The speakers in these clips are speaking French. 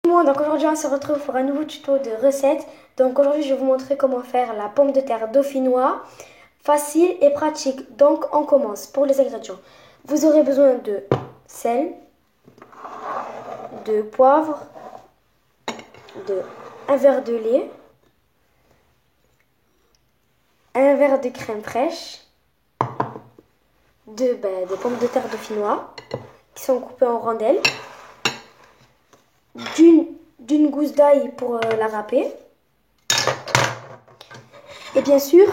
Donc aujourd'hui on se retrouve pour un nouveau tuto de recette. Donc aujourd'hui je vais vous montrer comment faire la pomme de terre dauphinoise, facile et pratique. Donc on commence. Pour les ingrédients, vous aurez besoin de sel, de poivre, de un verre de lait, un verre de crème fraîche, des pommes de terre dauphinoise qui sont coupées en rondelles, d'une gousse d'ail pour la râper, et bien sûr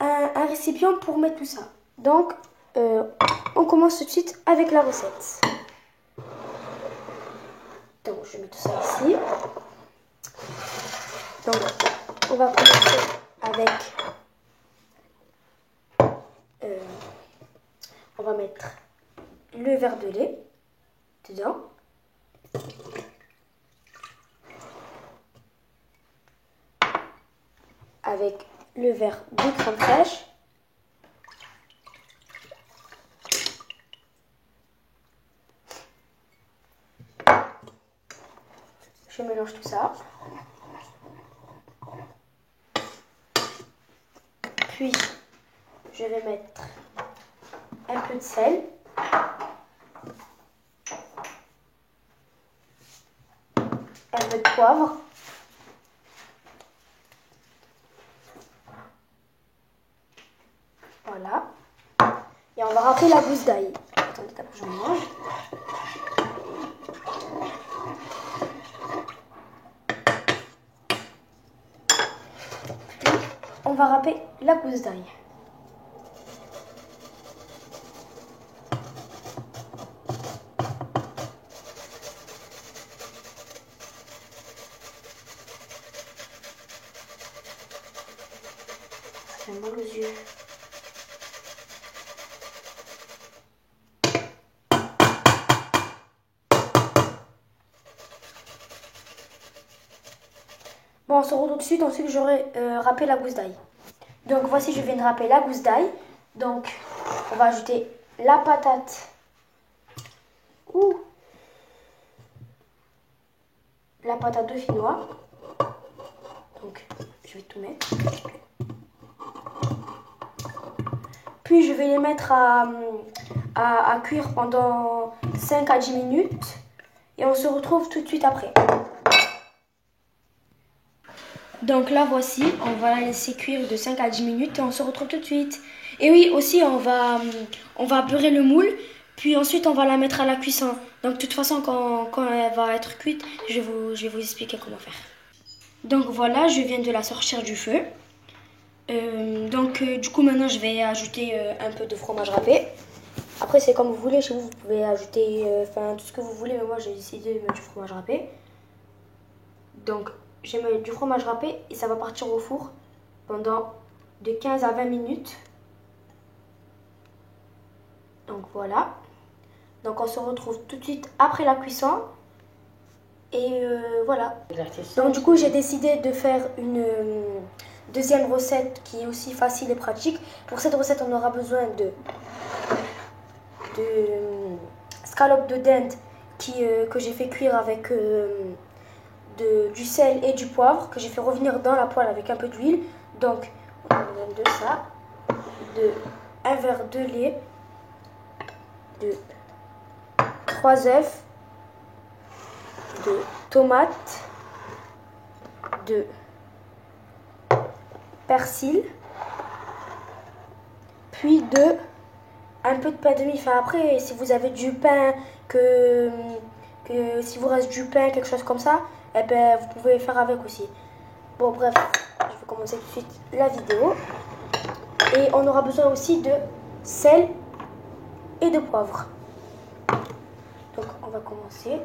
un récipient pour mettre tout ça. Donc on commence tout de suite avec la recette. Donc je mets tout ça ici. Donc on va commencer avec on va mettre le verre de lait dedans. Avec le verre de crème fraîche. Je mélange tout ça. Puis, je vais mettre un peu de sel. Un peu de poivre. Voilà. Et on va râper la gousse d'ail. Attendez, d'abord je mange. Puis, on va râper la gousse d'ail. Ça fait mal aux yeux. Bon, on se retrouve tout de suite, ensuite j'aurai râpé la gousse d'ail. Donc voici, je viens de râper la gousse d'ail. Donc on va ajouter la patate. La patate dauphinoise. Donc je vais tout mettre. Puis je vais les mettre à cuire pendant 5 à 10 minutes. Et on se retrouve tout de suite après. Donc là voici, on va la laisser cuire de 5 à 10 minutes et on se retrouve tout de suite. Et oui, aussi on va beurrer le moule, puis ensuite on va la mettre à la cuisson. Donc de toute façon quand elle va être cuite, je vais vous expliquer comment faire. Donc voilà, je viens de la sortir du feu. Du coup maintenant je vais ajouter un peu de fromage râpé. Après c'est comme vous voulez, chez vous vous pouvez ajouter tout ce que vous voulez, mais moi j'ai décidé de mettre du fromage râpé. Donc je mets du fromage râpé et ça va partir au four pendant de 15 à 20 minutes. Donc voilà. Donc on se retrouve tout de suite après la cuisson. Et voilà. Donc du coup j'ai décidé de faire une deuxième recette qui est aussi facile et pratique. Pour cette recette on aura besoin de scallops de dinde que j'ai fait cuire avec du sel et du poivre que j'ai fait revenir dans la poêle avec un peu d'huile. Donc on a besoin de ça, un verre de lait, de 3 œufs, de tomates, de persil, puis un peu de pain de mie. Enfin après, si vous avez du pain, si vous reste du pain, quelque chose comme ça, eh ben vous pouvez faire avec aussi. Bon bref, je vais commencer tout de suite la vidéo. Et on aura besoin aussi de sel et de poivre. Donc on va commencer.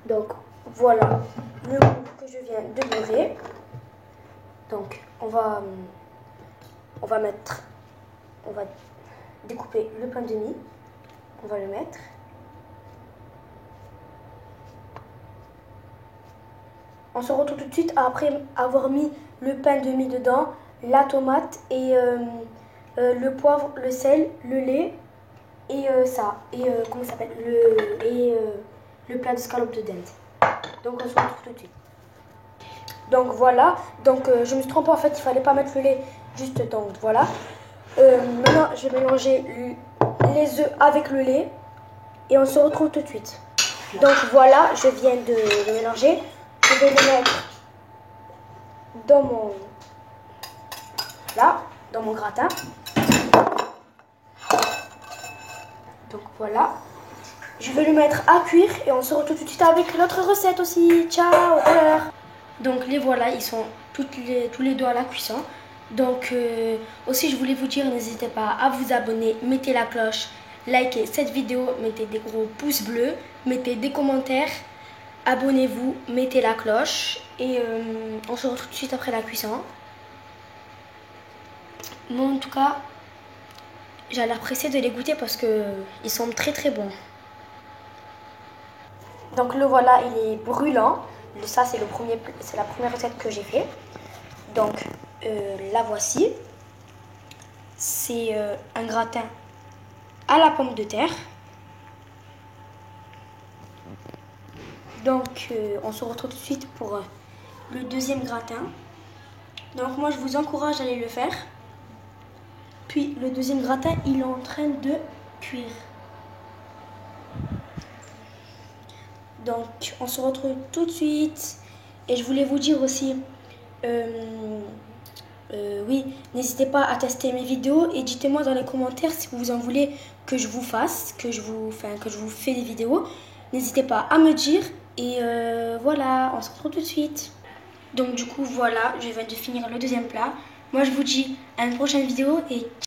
Donc voilà le moule que je viens de beurrer. Donc on va découper le pain de mie. On va le mettre. On se retrouve tout de suite après avoir mis le pain de mie dedans, la tomate et le poivre, le sel, le lait et ça. Et comment ça s'appelle le plat d'escalope de dinde. Donc on se retrouve tout de suite. Donc voilà, donc je me suis trompée en fait, il fallait pas mettre le lait juste donc voilà. Maintenant je vais mélanger les œufs avec le lait et on se retrouve tout de suite. Donc voilà, je viens de le mélanger. Je vais le mettre dans mon gratin. Donc voilà. Je vais le mettre à cuire et on se retrouve tout de suite avec l'autre recette aussi. Ciao, à l'heure. Donc les voilà, ils sont tous les deux à la cuisson. Donc aussi je voulais vous dire, n'hésitez pas à vous abonner, mettez la cloche, likez cette vidéo, mettez des gros pouces bleus, mettez des commentaires, abonnez-vous, mettez la cloche et on se retrouve tout de suite après la cuisson. Moi en tout cas, j'ai l'air pressée de les goûter parce que ils sont très très bons. Donc le voilà, il est brûlant. Ça c'est la première recette que j'ai fait. Donc la voici. C'est un gratin à la pomme de terre. Donc on se retrouve tout de suite pour le deuxième gratin. Donc moi je vous encourage à aller le faire. Puis le deuxième gratin, il est en train de cuire. Donc on se retrouve tout de suite. Et je voulais vous dire aussi, oui, n'hésitez pas à tester mes vidéos et dites-moi dans les commentaires si vous en voulez que je vous fasse, que je vous fais des vidéos. N'hésitez pas à me dire et voilà, on se retrouve tout de suite. Donc du coup voilà, je viens de finir le deuxième plat. Moi je vous dis à une prochaine vidéo et